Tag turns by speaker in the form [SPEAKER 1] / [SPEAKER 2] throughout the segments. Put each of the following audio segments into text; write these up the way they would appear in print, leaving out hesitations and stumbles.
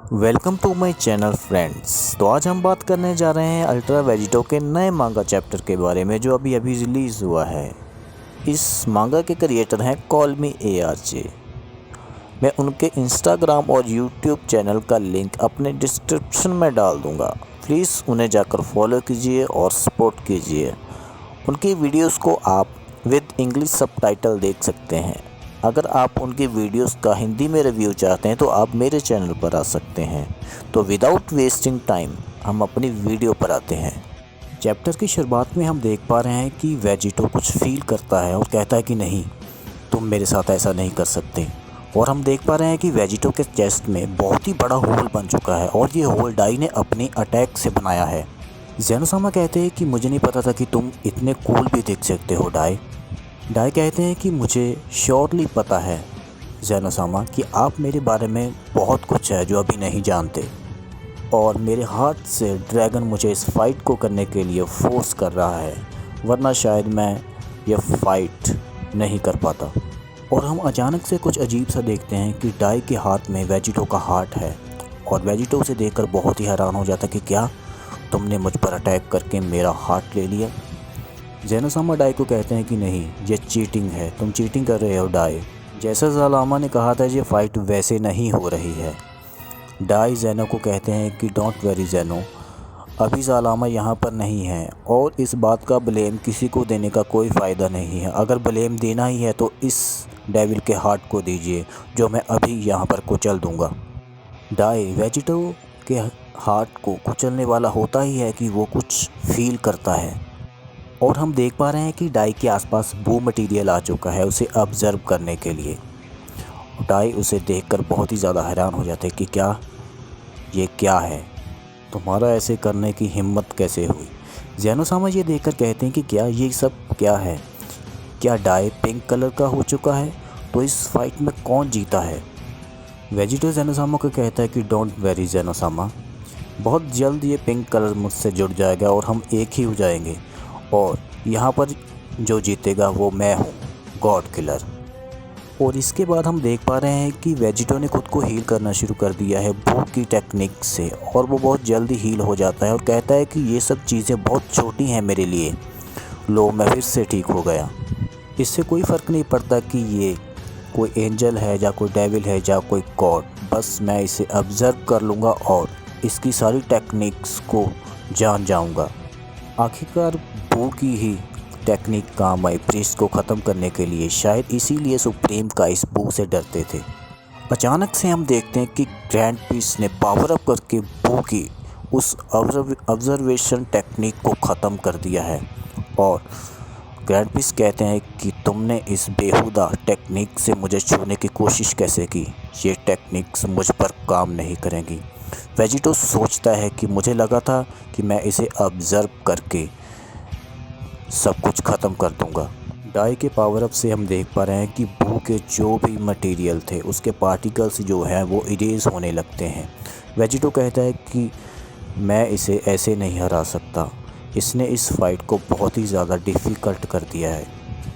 [SPEAKER 1] Welcome to my channel friends. तो आज हम बात करने जा रहे हैं अल्ट्रा वेजिटो के नए मांगा चैप्टर के बारे में जो अभी रिलीज़ हुआ है। इस मांगा के क्रिएटर हैं कॉल मी ARJ। मैं उनके इंस्टाग्राम और यूट्यूब चैनल का लिंक अपने डिस्क्रिप्शन में डाल दूंगा। प्लीज़ उन्हें जाकर फॉलो कीजिए और सपोर्ट कीजिए। उनकी वीडियोस को आप विद इंग्लिश सबटाइटल देख सकते हैं। अगर आप उनकी वीडियोस का हिंदी में रिव्यू चाहते हैं तो आप मेरे चैनल पर आ सकते हैं। तो विदाउट वेस्टिंग टाइम हम अपनी वीडियो पर आते हैं। चैप्टर की शुरुआत में हम देख पा रहे हैं कि वेजिटो कुछ फील करता है और कहता है कि नहीं, तुम मेरे साथ ऐसा नहीं कर सकते। और हम देख पा रहे हैं कि वेजिटो के चेस्ट में बहुत ही बड़ा होल बन चुका है और ये होल डाई ने अपने अटैक से बनाया है। जेनोसामा कहते हैं कि मुझे नहीं पता था कि तुम इतने कूल भी दिख सकते हो डाई। डाई कहते हैं कि मुझे श्योरली पता है जेनोसामा कि आप मेरे बारे में बहुत कुछ है जो अभी नहीं जानते, और मेरे हाथ से ड्रैगन मुझे इस फाइट को करने के लिए फोर्स कर रहा है, वरना शायद मैं यह फाइट नहीं कर पाता। और हम अचानक से कुछ अजीब सा देखते हैं कि डाई के हाथ में वेजिटो का हार्ट है और वेजिटो उसे देखकर बहुत ही हैरान हो जाता है कि क्या तुमने मुझ पर अटैक करके मेरा हार्ट ले लिया। जेनोसामा डाई को कहते हैं कि नहीं, ये चीटिंग है, तुम चीटिंग कर रहे हो डाई। जैसा ज़ालामा ने कहा था ये फ़ाइट वैसे नहीं हो रही है। डाई जेनो को कहते हैं कि डोंट वरी जेनो, अभी ज़ालामा यहाँ पर नहीं है और इस बात का ब्लेम किसी को देने का कोई फ़ायदा नहीं है। अगर ब्लेम देना ही है तो इस डेविल के हार्ट को दीजिए जो मैं अभी यहाँ पर कुचल दूँगा। डाई वेजिटो के हार्ट को कुचलने वाला होता ही है कि वो कुछ फील करता है। और हम देख पा रहे हैं कि डाई के आसपास वो मटेरियल आ चुका है उसे ऑब्ज़र्व करने के लिए। डाई उसे देखकर बहुत ही ज़्यादा हैरान हो जाते हैं कि ये क्या है, तुम्हारा ऐसे करने की हिम्मत कैसे हुई। जेनोसामा ये देखकर कहते हैं कि क्या ये सब क्या है, क्या डाई पिंक कलर का हो चुका है, तो इस फाइट में कौन जीता है। वेजिटो जेनोसामा को कहता है कि डोंट वेरी जेनोसामा, बहुत जल्द ये पिंक कलर मुझसे जुड़ जाएगा और हम एक ही हो जाएंगे, और यहाँ पर जो जीतेगा वो मैं हूँ, गॉड किलर। और इसके बाद हम देख पा रहे हैं कि वेजिटो ने खुद को हील करना शुरू कर दिया है बू की टेक्निक से, और वो बहुत जल्दी हील हो जाता है और कहता है कि ये सब चीज़ें बहुत छोटी हैं मेरे लिए। लो, मैं फिर से ठीक हो गया। इससे कोई फ़र्क नहीं पड़ता कि ये कोई एंजल है या कोई डेविल है या कोई गॉड, बस मैं इसे ऑब्ज़र्व कर लूँगा और इसकी सारी टेक्निक्स को जान जाऊँगा। आखिरकार बू की ही टेक्निक काम आई प्रीस्ट को ख़त्म करने के लिए, शायद इसीलिए सुप्रीम का इस बू से डरते थे। अचानक से हम देखते हैं कि ग्रैंड पीस ने पावर अप करके बू की उस ऑब्जर्वेशन टेक्निक को ख़त्म कर दिया है, और ग्रैंड पीस कहते हैं कि तुमने इस बेहुदा टेक्निक से मुझे छूने की कोशिश कैसे की, ये टेक्निक्स मुझ पर काम नहीं करेंगी। वेजिटो सोचता है कि मुझे लगा था कि मैं इसे ऑब्ज़र्व करके सब कुछ ख़त्म कर दूंगा। डाई के पावर अप से हम देख पा रहे हैं कि बू के जो भी मटेरियल थे उसके पार्टिकल्स जो हैं वो इरेज होने लगते हैं। वेजिटो कहता है कि मैं इसे ऐसे नहीं हरा सकता, इसने इस फाइट को बहुत ही ज़्यादा डिफ़िकल्ट कर दिया है।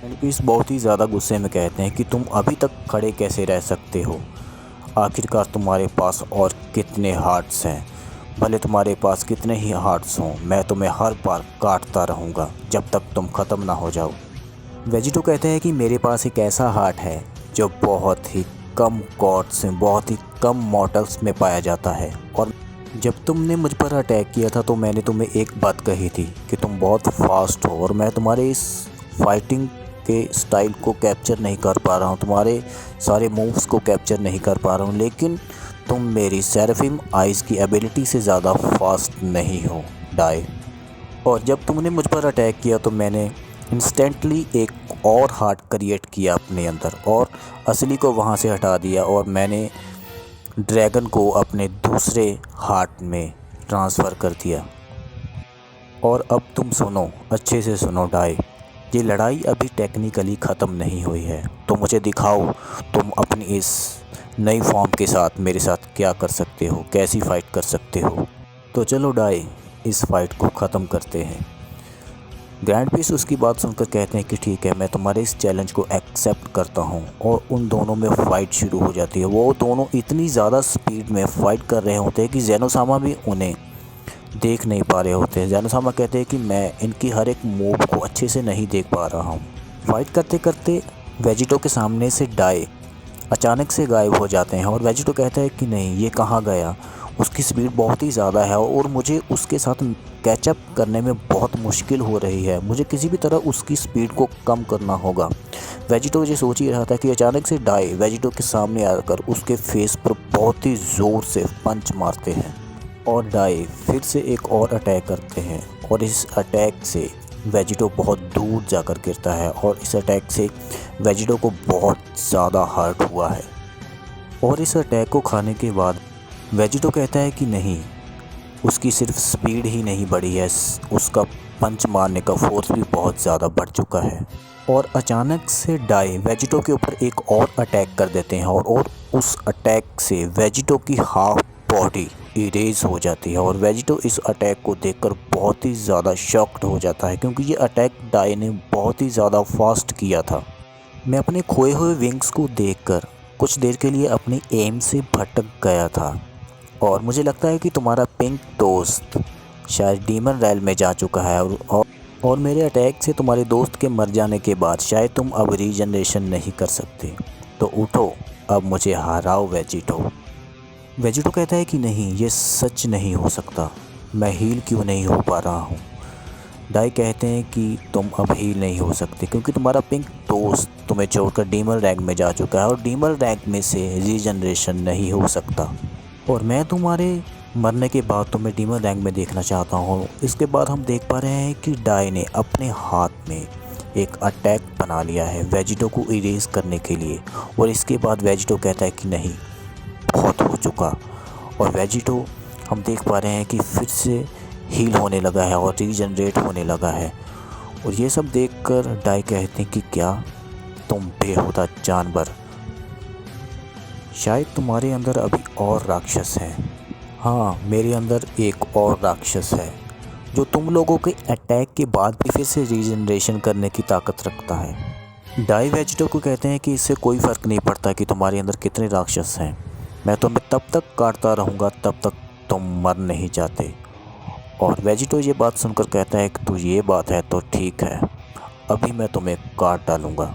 [SPEAKER 1] एंड पीस बहुत ही ज़्यादा गुस्से में कहते हैं कि तुम अभी तक खड़े कैसे रह सकते हो, आखिरकार तुम्हारे पास और कितने हार्ट्स हैं, भले तुम्हारे पास कितने ही हार्ट्स हों, मैं तुम्हें हर बार काटता रहूँगा जब तक तुम ख़त्म ना हो जाओ। वेजिटो कहते हैं कि मेरे पास एक ऐसा हार्ट है जो बहुत ही कम गॉड्स में, बहुत ही कम मॉर्टल्स में पाया जाता है, और जब तुमने मुझ पर अटैक किया था तो मैंने तुम्हें एक बात कही थी कि तुम बहुत फास्ट हो और मैं तुम्हारे इस फाइटिंग के स्टाइल को कैप्चर नहीं कर पा रहा हूँ, तुम्हारे सारे मूव्स को कैप्चर नहीं कर पा रहा हूँ, लेकिन तुम मेरी सेराफिम आइज़ की एबिलिटी से ज़्यादा फास्ट नहीं हो डाई। और जब तुमने मुझ पर अटैक किया तो मैंने इंस्टेंटली एक और हार्ट क्रिएट किया अपने अंदर और असली को वहाँ से हटा दिया, और मैंने ड्रैगन को अपने दूसरे हार्ट में ट्रांसफ़र कर दिया। और अब तुम सुनो, अच्छे से सुनो डाई, ये लड़ाई अभी टेक्निकली ख़त्म नहीं हुई है, तो मुझे दिखाओ तुम अपनी इस नई फॉर्म के साथ मेरे साथ क्या कर सकते हो, कैसी फ़ाइट कर सकते हो। तो चलो डाई, इस फाइट को ख़त्म करते हैं। ग्रैंड पीस उसकी बात सुनकर कहते हैं कि ठीक है, मैं तुम्हारे इस चैलेंज को एक्सेप्ट करता हूँ। और उन दोनों में फ़ाइट शुरू हो जाती है। वो दोनों इतनी ज़्यादा स्पीड में फ़ाइट कर रहे होते हैं कि ज़ेनोसामा भी उन्हें देख नहीं पा रहे होते हैं। ज़ेनोसामा कहते हैं कि मैं इनकी हर एक मूव को अच्छे से नहीं देख पा रहा हूँ। फाइट करते करते वेजिटो के सामने से डाई अचानक से गायब हो जाते हैं और वेजिटो कहता है कि नहीं, ये कहाँ गया। उसकी स्पीड बहुत ही ज़्यादा है और मुझे उसके साथ कैचअप करने में बहुत मुश्किल हो रही है। मुझे किसी भी तरह उसकी स्पीड को कम करना होगा। वेजिटो ये सोच ही रहा था कि अचानक से डाई वेजिटो के सामने आकर उसके फेस पर बहुत ही ज़ोर से पंच मारते हैं और डाई फिर से एक और अटैक करते हैं और इस अटैक से वेजिटो बहुत दूर जाकर गिरता है और इस अटैक से वेजिटो को बहुत ज़्यादा हर्ट हुआ है। और इस अटैक को खाने के बाद वेजिटो कहता है कि नहीं, उसकी सिर्फ स्पीड ही नहीं बढ़ी है, उसका पंच मारने का फोर्स भी बहुत ज़्यादा बढ़ चुका है। और अचानक से डाई वेजिटो के ऊपर एक और अटैक कर देते हैं और उस अटैक से वेजिटो की हाफ बॉडी इरेज हो जाती है और वेजिटो इस अटैक को देखकर बहुत ही ज़्यादा शॉक्ड हो जाता है क्योंकि ये अटैक डाई ने बहुत ही ज़्यादा फास्ट किया था। मैं अपने खोए हुए विंग्स को देखकर कुछ देर के लिए अपनी एम से भटक गया था और मुझे लगता है कि तुम्हारा पिंक दोस्त शायद डीमन रैल में जा चुका है और मेरे अटैक से तुम्हारे दोस्त के मर जाने के बाद शायद तुम अब रीजनरेशन नहीं कर सकते। तो उठो, अब मुझे हराओ वेजिटो। वेजिटो कहता है कि नहीं, ये सच नहीं हो सकता, मैं हील क्यों नहीं हो पा रहा हूँ। डाई कहते हैं कि तुम अब हील नहीं हो सकते क्योंकि तुम्हारा पिंक दोस्त तुम्हें छोड़कर डीमन रैंक में जा चुका है और डीमन रैंक में से रीजनरेशन नहीं हो सकता। और मैं तुम्हारे मरने के बाद तुम्हें डीमन रैंक में देखना चाहता हूँ। इसके बाद हम देख पा रहे हैं कि डाई ने अपने हाथ में एक अटैक बना लिया है वेजिटो को इरेज करने के लिए और इसके बाद वेजिटो कहता है कि नहीं, बहुत हो चुका। और वेजिटो हम देख पा रहे हैं कि फिर से हील होने लगा है और रीजनरेट होने लगा है। और ये सब देखकर डाई कहते हैं कि क्या तुम बेहुदा जानवर, शायद तुम्हारे अंदर अभी और राक्षस हैं। हाँ, मेरे अंदर एक और राक्षस है जो तुम लोगों के अटैक के बाद भी फिर से रीजनरेशन करने की ताकत रखता है। डाई वेजिटो को कहते हैं कि इससे कोई फ़र्क नहीं पड़ता कि तुम्हारे अंदर कितने राक्षस हैं, मैं तुम्हें तब तक काटता रहूँगा तब तक तुम मर नहीं जाते। और वेजिटो ये बात सुनकर कहता है कि तो ये बात है तो ठीक है, अभी मैं तुम्हें काट डालूँगा।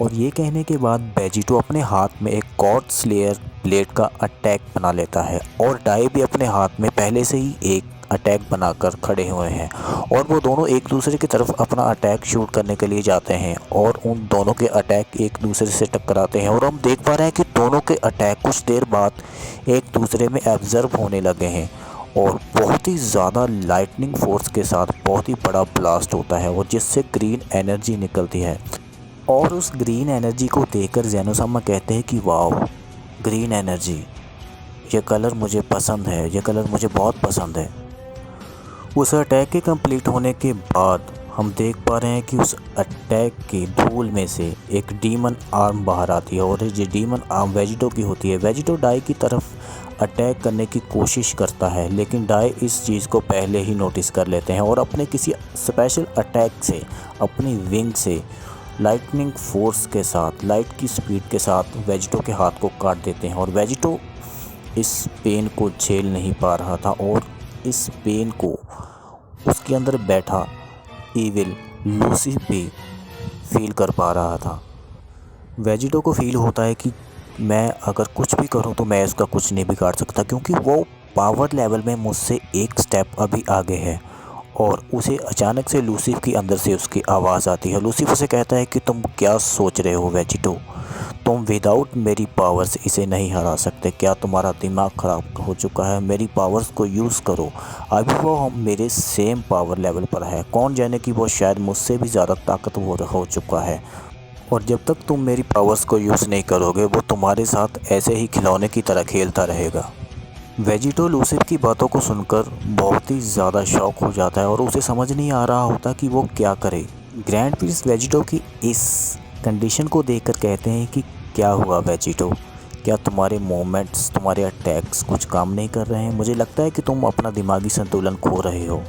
[SPEAKER 1] और ये कहने के बाद वेजिटो अपने हाथ में एक गॉड स्लेयर ब्लेड का अटैक बना लेता है और डाई भी अपने हाथ में पहले से ही एक अटैक बनाकर खड़े हुए हैं और वो दोनों एक दूसरे की तरफ अपना अटैक शूट करने के लिए जाते हैं और उन दोनों के अटैक एक दूसरे से टकराते हैं और हम देख पा रहे हैं कि दोनों के अटैक कुछ देर बाद एक दूसरे में एब्जर्व होने लगे हैं और बहुत ही ज़्यादा लाइटनिंग फोर्स के साथ बहुत ही बड़ा ब्लास्ट होता है और जिससे ग्रीन एनर्जी निकलती है। और उस ग्रीन एनर्जी को देखकर ज़ेनोसामा कहते हैं कि वाह, ग्रीन एनर्जी, ये कलर मुझे पसंद है, ये कलर मुझे बहुत पसंद है। उस अटैक के कंप्लीट होने के बाद हम देख पा रहे हैं कि उस अटैक की धूल में से एक डीमन आर्म बाहर आती है और ये डीमन आर्म वेजिटो की होती है। वेजिटो डाई की तरफ अटैक करने की कोशिश करता है लेकिन डाई इस चीज़ को पहले ही नोटिस कर लेते हैं और अपने किसी स्पेशल अटैक से, अपनी विंग से लाइटनिंग फोर्स के साथ, लाइट की स्पीड के साथ वेजिटो के हाथ को काट देते हैं और वेजिटो इस पेन को झेल नहीं पा रहा था और इस पेन को उसके अंदर बैठा ईविल लूसी भी फील कर पा रहा था। वेजिटो को फील होता है कि मैं अगर कुछ भी करूं तो मैं इसका कुछ नहीं बिगाड़ सकता क्योंकि वो पावर लेवल में मुझसे एक स्टेप अभी आगे है। और उसे अचानक से लूसीफ की अंदर से उसकी आवाज़ आती है। लूसीफ उसे कहता है कि तुम क्या सोच रहे हो वेजिटो, तुम विदाउट मेरी पावर्स इसे नहीं हरा सकते। क्या तुम्हारा दिमाग ख़राब हो चुका है? मेरी पावर्स को यूज़ करो। अभी वो मेरे सेम पावर लेवल पर है, कौन जाने कि वो शायद मुझसे भी ज़्यादा ताकतवर हो चुका है। और जब तक तुम मेरी पावर्स को यूज़ नहीं करोगे वो तुम्हारे साथ ऐसे ही खिलौने की तरह खेलता रहेगा। वेजिटो लूसीफ की बातों को सुनकर बहुत ही ज़्यादा शॉक हो जाता है और उसे समझ नहीं आ रहा होता कि वो क्या करे। ग्रैंड प्रिंस वेजिटो की इस कंडीशन को देखकर कहते हैं कि क्या हुआ वेजिटो, क्या तुम्हारे मूवमेंट्स, तुम्हारे अटैक्स कुछ काम नहीं कर रहे हैं? मुझे लगता है कि तुम अपना दिमागी संतुलन खो रहे हो।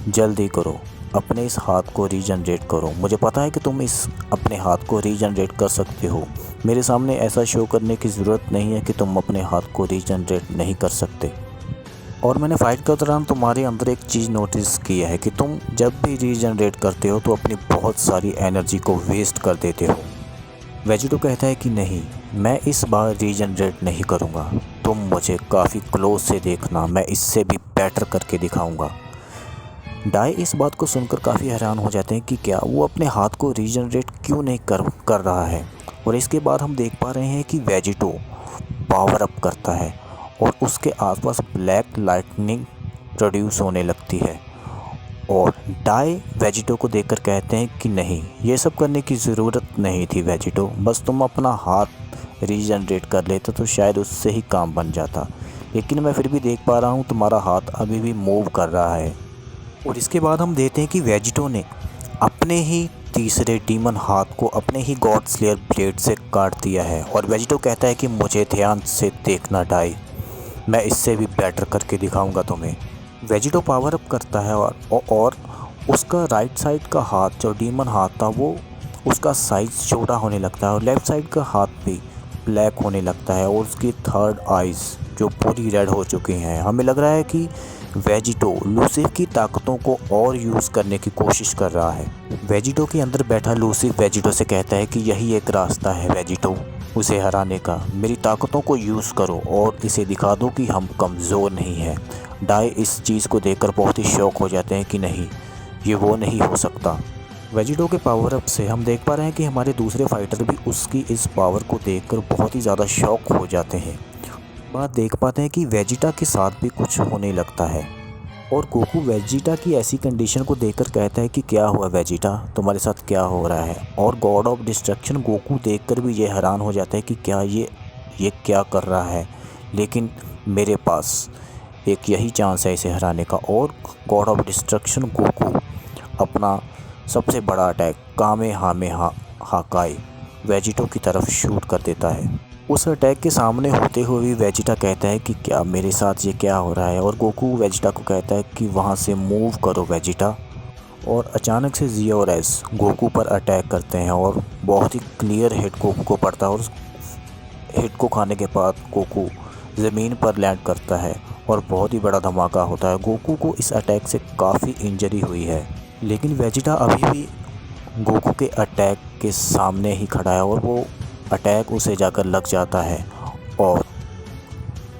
[SPEAKER 1] जल्दी करो, अपने इस हाथ को रीजनरेट करो। मुझे पता है कि तुम इस अपने हाथ को रीजनरेट कर सकते हो। मेरे सामने ऐसा शो करने की ज़रूरत नहीं है कि तुम अपने हाथ को रीजनरेट नहीं कर सकते। और मैंने फ़ाइट के दौरान तुम्हारे अंदर एक चीज़ नोटिस की है कि तुम जब भी रीजनरेट करते हो तो अपनी बहुत सारी एनर्जी को वेस्ट कर देते हो। वेजिटो कहता है कि नहीं, मैं इस बार रीजनरेट नहीं करूँगा। तुम मुझे काफ़ी क्लोज से देखना, मैं इससे भी बेटर करके दिखाऊँगा। डाई इस बात को सुनकर काफ़ी हैरान हो जाते हैं कि क्या वो अपने हाथ को रीजनरेट क्यों नहीं कर रहा है। और इसके बाद हम देख पा रहे हैं कि वेजिटो पावर अप करता है और उसके आसपास ब्लैक लाइटनिंग प्रोड्यूस होने लगती है। और डाई वेजिटो को देखकर कहते हैं कि नहीं, ये सब करने की ज़रूरत नहीं थी वेजिटो, बस तुम अपना हाथ रीजनरेट कर लेते तो शायद उससे ही काम बन जाता। लेकिन मैं फिर भी देख पा रहा हूँ तुम्हारा हाथ अभी भी मूव कर रहा है। और इसके बाद हम देखते हैं कि वेजिटो ने अपने ही तीसरे डीमन हाथ को अपने ही गॉड स्लेयर ब्लेड से काट दिया है। और वेजिटो कहता है कि मुझे ध्यान से देखना डाई, मैं इससे भी बेटर करके दिखाऊंगा तुम्हें। वेजिटो पावर अप करता है और उसका राइट साइड का हाथ जो डीमन हाथ था वो उसका साइज़ छोटा होने लगता है और लेफ़्ट साइड का हाथ भी ब्लैक होने लगता है और उसकी थर्ड आइज़ जो पूरी रेड हो चुकी हैं। हमें लग रहा है कि वेजिटो लूसिफ की ताकतों को और यूज़ करने की कोशिश कर रहा है। वेजिटो के अंदर बैठा लूसिफ वेजिटो से कहता है कि यही एक रास्ता है वेजिटो उसे हराने का। मेरी ताकतों को यूज़ करो और इसे दिखा दो कि हम कमज़ोर नहीं हैं। डाई इस चीज़ को देखकर बहुत ही शॉक हो जाते हैं कि नहीं, ये वो नहीं हो सकता। वेजिटो के पावर अप से हम देख पा रहे हैं कि हमारे दूसरे फाइटर भी उसकी इस पावर को देखकर बहुत ही ज़्यादा शॉक हो जाते हैं। बात देख पाते हैं कि वेजिटा के साथ भी कुछ होने लगता है और गोकू वेजिटा की ऐसी कंडीशन को देखकर कहता है कि क्या हुआ वेजिटा, तुम्हारे साथ क्या हो रहा है। और गॉड ऑफ डिस्ट्रक्शन गोकू देखकर भी ये हैरान हो जाता है कि क्या ये क्या कर रहा है। लेकिन मेरे पास एक यही चांस है इसे हराने का। और गॉड ऑफ डिस्ट्रक्शन गोकू अपना सबसे बड़ा अटैक कामेहामेहा हाकाई वेजिटो की तरफ शूट कर देता है। उस अटैक के सामने होते हुए भी वेजिटा कहता है कि क्या मेरे साथ ये क्या हो रहा है। और गोकू वेजिटा को कहता है कि वहाँ से मूव करो वेजिटा। और अचानक से जिया और एस गोकू पर अटैक करते हैं और बहुत ही क्लियर हिट गोकू को पड़ता है। और उस हिट को खाने के बाद गोकू ज़मीन पर लैंड करता है और बहुत ही बड़ा धमाका होता है। गोकू को इस अटैक से काफ़ी इंजरी हुई है, लेकिन वेजिटा अभी भी गोकू के अटैक के सामने ही खड़ा है और वो अटैक उसे जाकर लग जाता है। और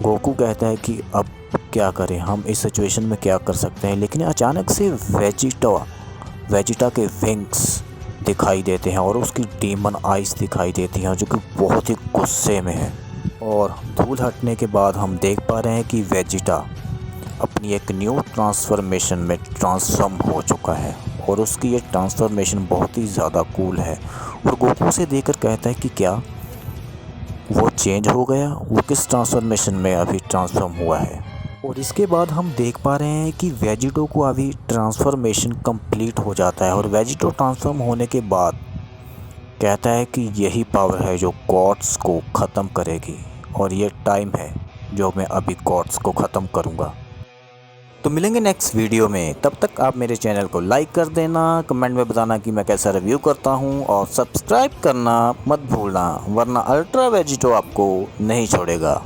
[SPEAKER 1] गोकू कहता है कि अब क्या करें, हम इस सिचुएशन में क्या कर सकते हैं। लेकिन अचानक से वेजिटा के विंग्स दिखाई देते हैं और उसकी डीमन आइज दिखाई देती हैं जो कि बहुत ही गुस्से में है। और धूल हटने के बाद हम देख पा रहे हैं कि वेजिटा अपनी एक न्यू ट्रांसफॉर्मेशन में ट्रांसफॉर्म हो चुका है और उसकी ये ट्रांसफॉर्मेशन बहुत ही ज़्यादा कूल है। और गोकू से देखकर कहता है कि क्या वो चेंज हो गया, वो किस ट्रांसफॉर्मेशन में अभी ट्रांसफॉर्म हुआ है। और इसके बाद हम देख पा रहे हैं कि वेजिटो को अभी ट्रांसफॉर्मेशन कंप्लीट हो जाता है और वेजिटो ट्रांसफॉर्म होने के बाद कहता है कि यही पावर है जो गॉड्स को ख़त्म करेगी और ये टाइम है जो मैं अभी गॉड्स को ख़त्म करूँगा। तो मिलेंगे नेक्स्ट वीडियो में, तब तक आप मेरे चैनल को लाइक कर देना, कमेंट में बताना कि मैं कैसा रिव्यू करता हूँ और सब्सक्राइब करना मत भूलना, वरना अल्ट्रा वेजिटो आपको नहीं छोड़ेगा।